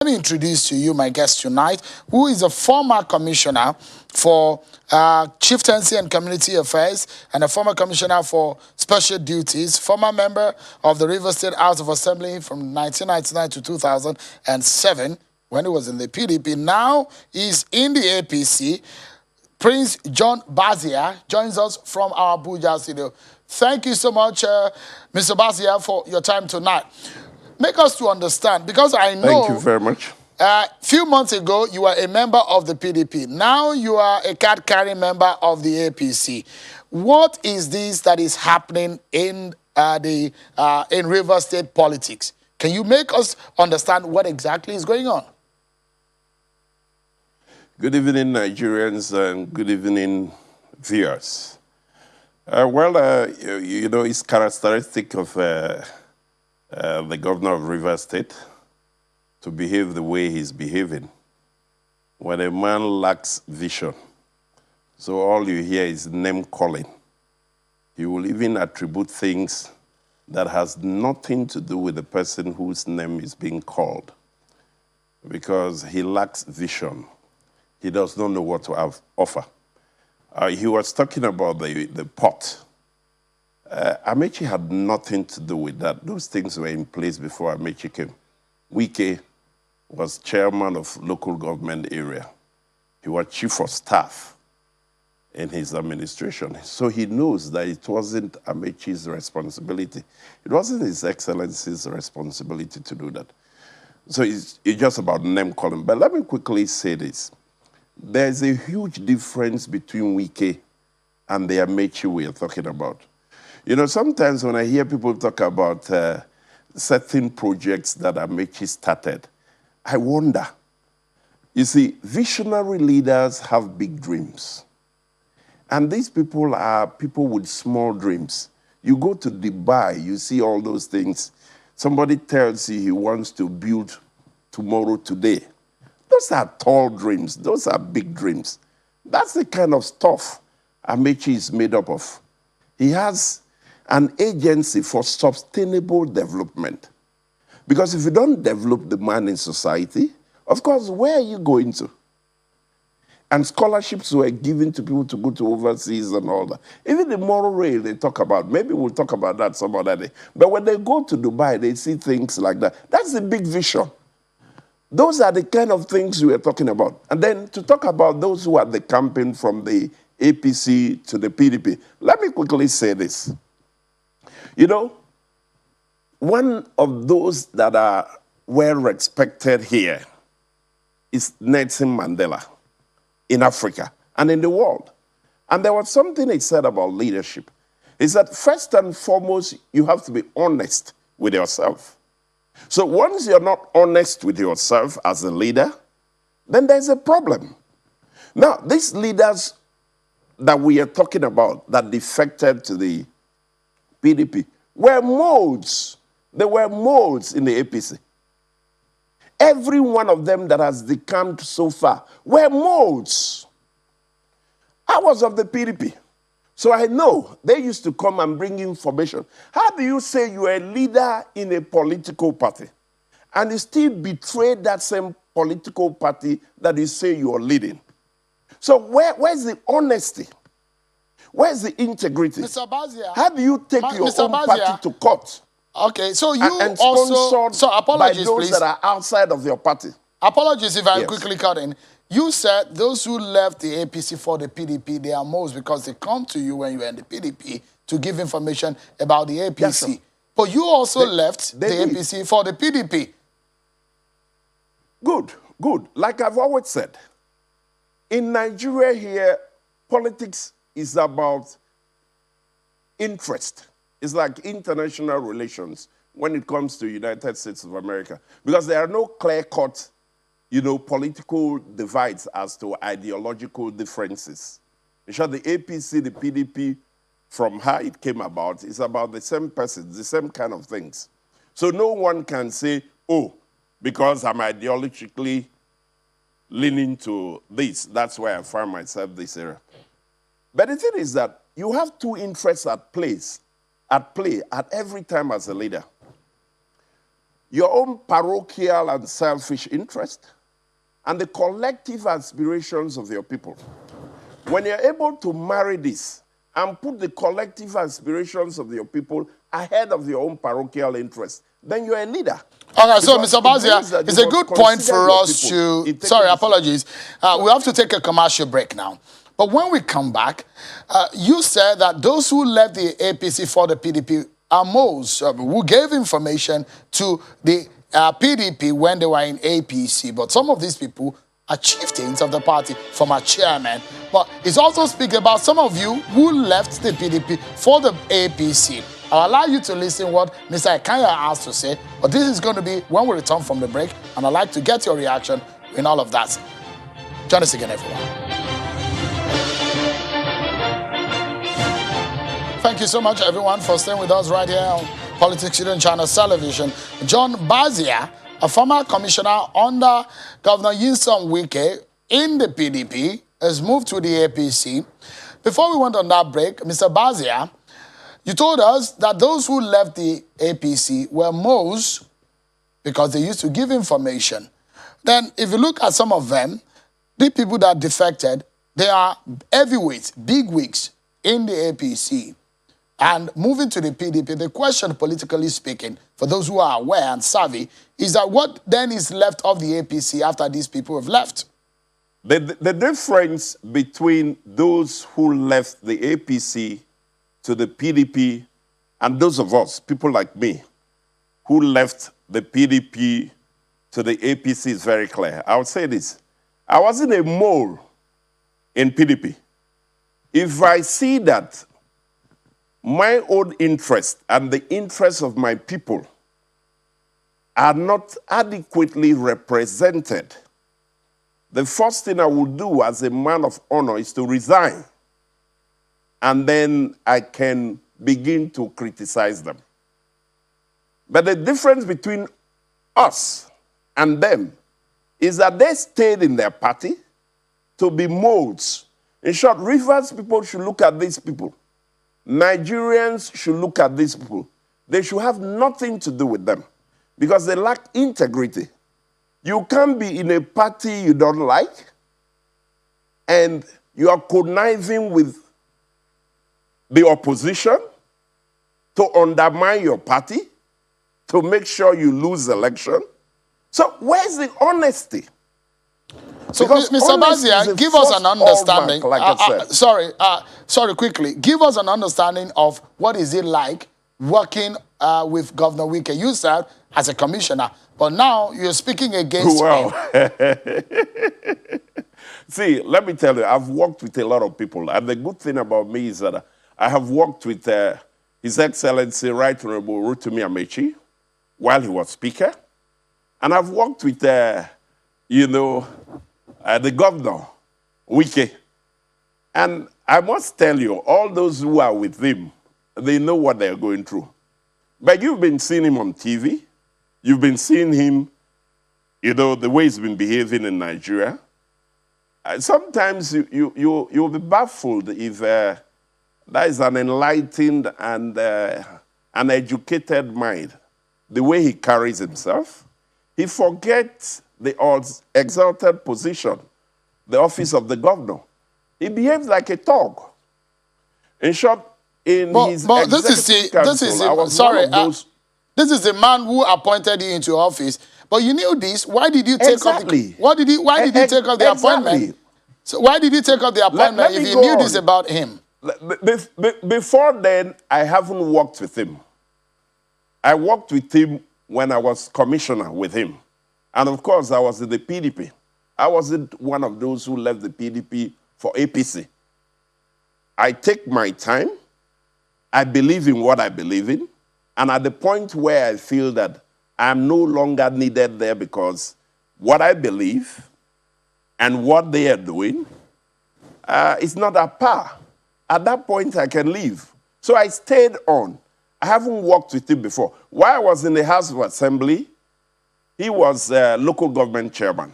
Let me introduce to you my guest tonight, who is a former commissioner for chieftaincy and community affairs and a former commissioner for special duties, former member of the Rivers State House of Assembly from 1999 to 2007 when he was in the PDP. Now he's in the APC. Prince John Bazia joins us from our Abuja studio. Thank you so much, Mr. Bazia, for your time tonight. Make us to understand, because I know... Thank you very much. A few months ago, you were a member of the PDP. Now you are a card-carrying member of the APC. What is this that is happening in Rivers State politics? Can you make us understand what exactly is going on? Good evening, Nigerians, and good evening, viewers. It's characteristic of the governor of Rivers State to behave the way he's behaving when a man lacks vision. So all you hear is name calling. He will even attribute things that has nothing to do with the person whose name is being called, because he lacks vision. He does not know what to offer. He was talking about the pot. Amaechi had nothing to do with that. Those things were in place before Amaechi came. Wike was chairman of local government area. He was chief of staff in his administration. So he knows that it wasn't Amaechi's responsibility. It wasn't His Excellency's responsibility to do that. So it's just about name calling. But let me quickly say this. There's a huge difference between Wike and the Amaechi we are talking about. You know, sometimes when I hear people talk about certain projects that Amaechi started, I wonder. You see, visionary leaders have big dreams. And these people are people with small dreams. You go to Dubai, you see all those things. Somebody tells you he wants to build tomorrow, today. Those are tall dreams. Those are big dreams. That's the kind of stuff Amaechi is made up of. He has an agency for sustainable development. Because if you don't develop the man in society, of course, where are you going to? And scholarships were given to people to go to overseas and all that. Even the moral rail they talk about, maybe we'll talk about that some other day. But when they go to Dubai, they see things like that. That's the big vision. Those are the kind of things we are talking about. And then to talk about those who are the campaign from the APC to the PDP, let me quickly say this. You know, one of those that are well respected here is Nelson Mandela in Africa and in the world. And there was something he said about leadership. He said, first and foremost, you have to be honest with yourself. So once you're not honest with yourself as a leader, then there's a problem. Now, these leaders that we are talking about that defected to the PDP were molds. They were molds in the APC. Every one of them that has decamped so far were molds. I was of the PDP. So I know they used to come and bring information. How do you say you are a leader in a political party and you still betray that same political party that you say you are leading? So where's the honesty? Where's the integrity? Mr. Bazia, how do you take your own party to court? Okay, so you and also... So apologies, by those please. that are outside of your party. Apologies if I quickly cut in. You said those who left the APC for the PDP, they are most because they come to you when you were in the PDP to give information about the APC. Yes, sir. But you also left the APC for the PDP. Good, good. Like I've always said, in Nigeria here, politics is about interest. It's like international relations when it comes to United States of America. Because there are no clear-cut, political divides as to ideological differences. In short, the APC, the PDP, from how it came about, is about the same person, the same kind of things. So no one can say, oh, because I'm ideologically leaning to this, that's why I find myself this area. But the thing is that you have two interests at play at every time as a leader. your own parochial and selfish interest, and the collective aspirations of your people. When you're able to marry this and put the collective aspirations of your people ahead of your own parochial interests, then you're a leader. Okay, so Mr. Bazia, it's a good point for us to... Sorry, apologies. We have to take a commercial break now. But when we come back, you said that those who left the APC for the PDP are most who gave information to the PDP when they were in APC. But some of these people are chieftains of the party, former chairman. But it's also speaking about some of you who left the PDP for the APC. I'll allow you to listen what Mr. Ekanya has to say, but this is going to be when we return from the break, and I'd like to get your reaction in all of that. Join us again, everyone. Thank you so much, everyone, for staying with us right here on Politics Hidden Channel Television. John Bazia, a former commissioner under Governor Nyesom Wike in the PDP, has moved to the APC. Before we went on that break, Mr. Bazia, you told us that those who left the APC were most because they used to give information. Then, if you look at some of them, the people that defected, they are heavyweights, big wigs in the APC. And moving to the PDP, the question, politically speaking, for those who are aware and savvy, is that what then is left of the APC after these people have left? The difference between those who left the APC to the PDP and those of us, people like me, who left the PDP to the APC is very clear. I would say this. I wasn't a mole in PDP. If I see that my own interest and the interests of my people are not adequately represented, the first thing I will do as a man of honor is to resign. And then I can begin to criticize them. But the difference between us and them is that they stayed in their party to be molds. In short, Rivers people should look at these people. Nigerians should look at these people. They should have nothing to do with them because they lack integrity. You can't be in a party you don't like and you are conniving with the opposition to undermine your party, to make sure you lose the election. So where's the honesty? So, Mr. Bazia, give us an understanding. Like I said. Sorry, quickly. Give us an understanding of what is it like working with Governor Wike. You said as a commissioner, but now you're speaking against him. See, let me tell you, I've worked with a lot of people, and the good thing about me is that I have worked with His Excellency Right Honorable Amaechi while he was Speaker, and I've worked with, the Governor, Wike. And I must tell you, all those who are with him, they know what they're going through. But you've been seeing him on TV. You've been seeing him, the way he's been behaving in Nigeria. Sometimes you'll be baffled if that is an enlightened and an educated mind. The way he carries himself, he forgets the exalted position, the office of the governor. He behaves like a thug. In short, this is the man who appointed you into office. But you knew this. Why did you take up the appointment? So why did you take up the appointment if you knew this about him? Before then, I haven't worked with him. I worked with him when I was commissioner with him. And of course, I was in the PDP. I wasn't one of those who left the PDP for APC. I take my time. I believe in what I believe in. And at the point where I feel that I'm no longer needed there because what I believe and what they are doing is not at par. At that point, I can leave. So I stayed on. I haven't worked with him before. While I was in the House of Assembly, he was local government chairman.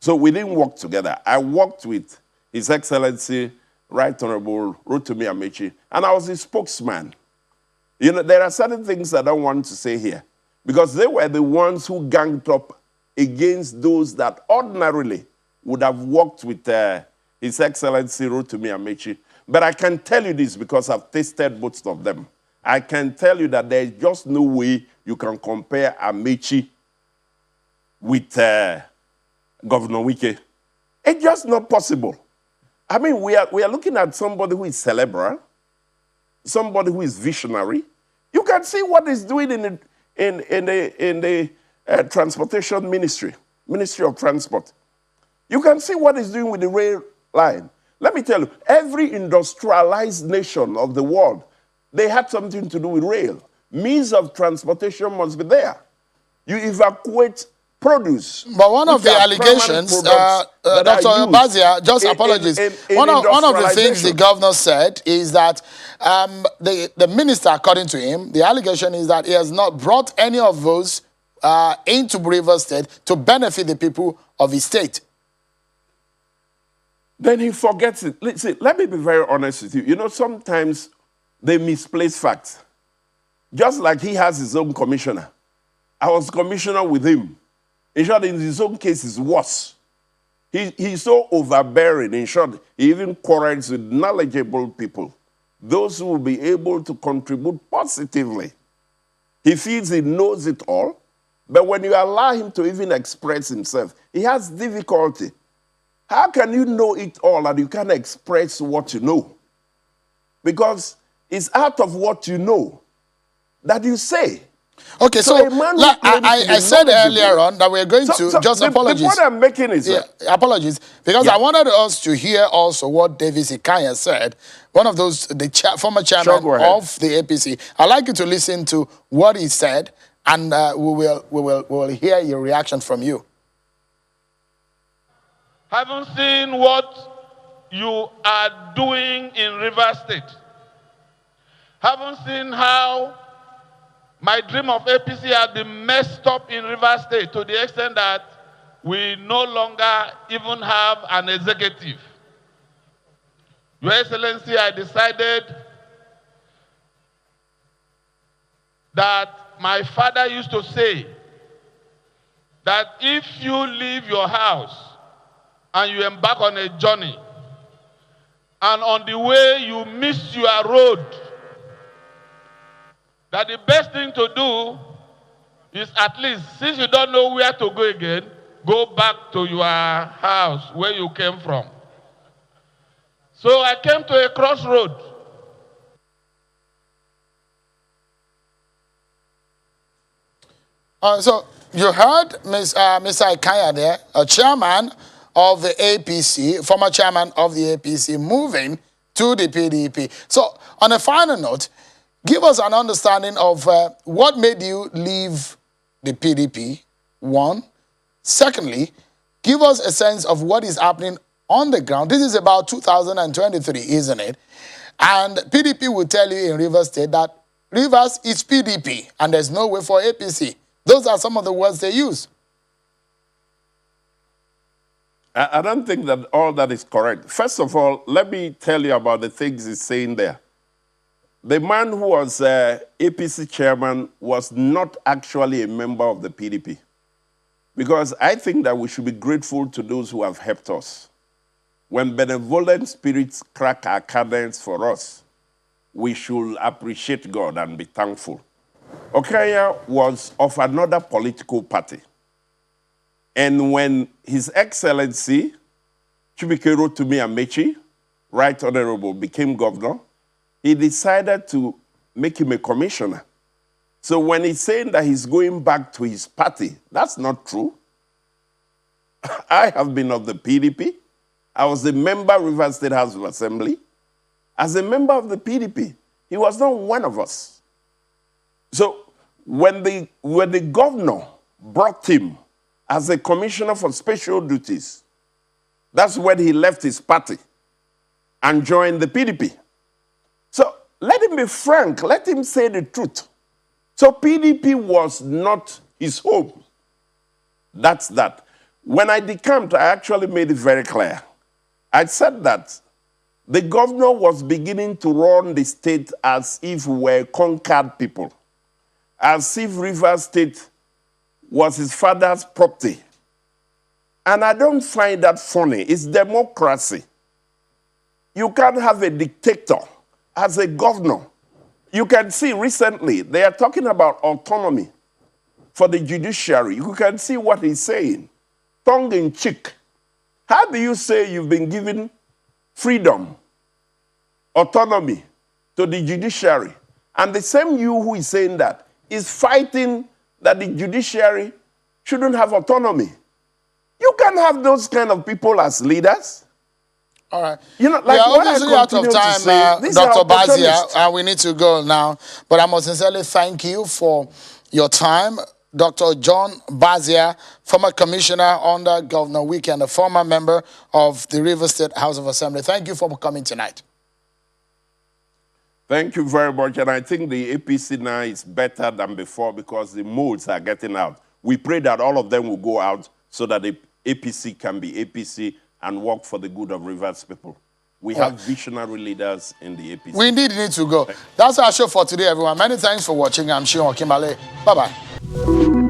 So we didn't work together. I worked with His Excellency, Right Honorable Amaechi, and I was his spokesman. There are certain things I don't want to say here. because they were the ones who ganged up against those that ordinarily would have worked with His Excellency Rotimi Amaechi. But I can tell you this because I've tasted both of them. I can tell you that there's just no way you can compare Amaechi with Governor Wike. It's just not possible. I mean, we are looking at somebody who is cerebral, somebody who is visionary. You can see what he's doing in the transportation ministry of transport. You can see what he's doing with the rail line. Let me tell you, every industrialized nation of the world, they had something to do with rail. Means of transportation must be there. You evacuate produce. But one of the allegations, Dr. Bazia, just apologies. One of the things the governor said is that the minister, according to him, the allegation is that he has not brought any of those into Rivers State to benefit the people of his state. Then he forgets it. Listen, let me be very honest with you. You know, sometimes they misplace facts. Just like he has his own commissioner. I was commissioner with him. In short, in his own case, it's worse. He's so overbearing. In short, he even quarrels with knowledgeable people, those who will be able to contribute positively. He feels he knows it all, but when you allow him to even express himself, he has difficulty. How can you know it all and you can't express what you know? Because it's out of what you know that you say. Okay, so I said earlier on that we're going to just apologies. The point I'm making is apologies, because I wanted us to hear also what Davis Ikanya said, one of those former chairman of the APC. I'd like you to listen to what he said, and we will hear your reaction from you. Having seen what you are doing in Rivers State, having seen how my dream of APC has been messed up in Rivers State to the extent that we no longer even have an executive. Your Excellency, I decided that my father used to say that if you leave your house and you embark on a journey, and on the way you miss your road, that the best thing to do is, at least, since you don't know where to go again, go back to your house where you came from. So I came to a crossroad. So you heard Mr. Ikanya there, a chairman of the APC, former chairman of the APC, moving to the PDP. So on a final note, give us an understanding of what made you leave the PDP, one. Secondly, give us a sense of what is happening on the ground. This is about 2023, isn't it? And PDP will tell you in Rivers State that Rivers is PDP and there's no way for APC. Those are some of the words they use. I don't think that all that is correct. First of all, let me tell you about the things he's saying there. The man who was APC chairman was not actually a member of the PDP. Because I think that we should be grateful to those who have helped us. When benevolent spirits crack our cadence for us, we should appreciate God and be thankful. Okaya was of another political party. And when His Excellency Chibike Rotimi Amaechi, Right Honorable, became governor, he decided to make him a commissioner. So when he's saying that he's going back to his party, that's not true. I have been of the PDP. I was a member of Rivers State House of Assembly. As a member of the PDP, he was not one of us. So when the governor brought him as a commissioner for special duties, that's when he left his party and joined the PDP. So let him be frank. Let him say the truth. So PDP was not his home. That's that. When I decamped, I actually made it very clear. I said that the governor was beginning to run the state as if we were conquered people. as if Rivers State was his father's property. And I don't find that funny. It's democracy. You can't have a dictator as a governor. You can see recently, they are talking about autonomy for the judiciary. You can see what he's saying, tongue in cheek. How do you say you've been given freedom, autonomy to the judiciary, and the same you who is saying that is fighting that the judiciary shouldn't have autonomy? You can't have those kind of people as leaders. All right. You know, like we are what obviously I out of continue to time, say, these are Dr. Bazia, opportunists. and we need to go now. But I must sincerely thank you for your time. Dr. John Bazia, former commissioner under Governor Wike and a former member of the Rivers State House of Assembly. Thank you for coming tonight. Thank you very much. And I think the APC now is better than before because the modes are getting out. We pray that all of them will go out so that the APC can be APC and work for the good of Rivers people. We have visionary leaders in the APC. We indeed need to go. That's our show for today, everyone. Many thanks for watching. I'm Shion Kimale. Bye-bye.